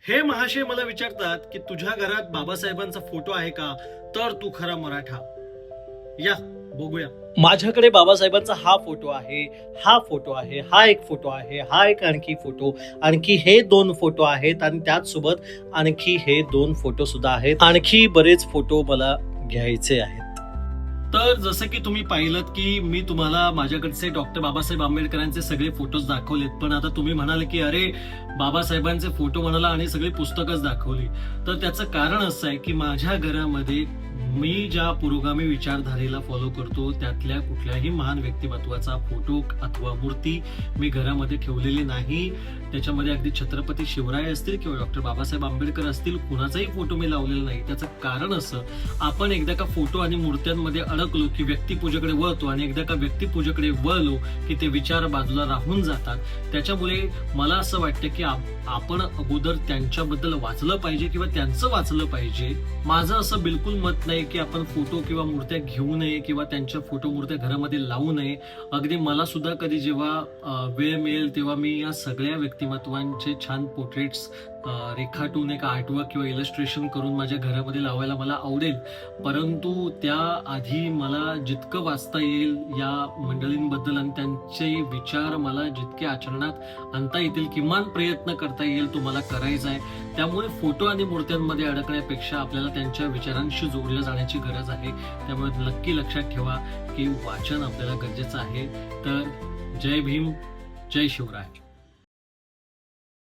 हे महाशय मला विचारतात की तुझ्या घरात बाबासाहेबांचा फोटो आहे का, तर तू खरा मराठा. या बघूया. माझ्याकडे बाबासाहेबांचा हा फोटो आहे, हा फोटो आहे, हा एक फोटो आहे, हा एक आणखी फोटो, आणखी हे 2 फोटो आहेत आणि त्याचसोबत आणखी हे 2 फोटो सुद्धा आहेत. आणखी बरेच फोटो मला घ्यायचे आहेत. तर जसं की तुम्ही पाहिलं की मी तुम्हाला माझ्याकडचे डॉक्टर बाबासाहेब आंबेडकरांचे सगळे फोटोज दाखवलेत, पण आता तुम्ही म्हणाल की अरे बाबासाहेबांचे फोटो म्हणाला आणि सगळी पुस्तकच दाखवली. तर त्याचं कारण असं आहे की माझ्या घरामध्ये मी ज्या पुरोगामी विचारधारेला फॉलो करतो त्यातल्या कुठल्याही महान व्यक्तिमत्वाचा फोटो अथवा मूर्ती मी घरामध्ये ठेवलेली नाही. त्याच्यामध्ये अगदी छत्रपती शिवराय असतील किंवा डॉक्टर बाबासाहेब आंबेडकर असतील, कुणाचाही फोटो मी लावलेला नाही. त्याचं कारण असं, आपण एकदा का फोटो आणि मूर्त्यांमध्ये अडकलो की व्यक्तिपूजेकडे वळतो आणि एकदा का व्यक्तिपूजेकडे वळलो की ते विचार बाजूला राहून जातात. त्याच्यामुळे मला असं वाटतं की आपण अगोदर त्यांच्याबद्दल वाचलं पाहिजे किंवा त्यांचं वाचलं पाहिजे. माझं असं बिलकुल मत नाही की आपण फोटो किंवा मूर्त्या घेऊ नये किंवा त्यांच्या फोटो मूर्त्या घरामध्ये लावू नये. अगदी मला सुद्धा कधी जेव्हा वेळ मिळेल तेव्हा मी या सगळ्या व्यक्तिमत्वांचे छान पोर्ट्रेट्स रेखाटून एक आर्टवर्क किंवा इलस्ट्रेशन करून माझ्या घरामध्ये लावायला मला आवडेल. परंतु त्याआधी मला जितकं वाचता येईल या मंडळींबद्दल आणि त्यांचे विचार मला जितके आचरणात आणता येतील, किमान प्रयत्न करता येईल तो मला करायचा आहे. त्यामुळे फोटो आणि मूर्त्यांमध्ये अडकण्यापेक्षा आपल्याला त्यांच्या विचारांशी जोडलं जाण्याची गरज आहे. त्यामुळे नक्की लक्षात ठेवा की वाचन आपल्याला गरजेचं आहे. तर जय भीम, जय शिवराय.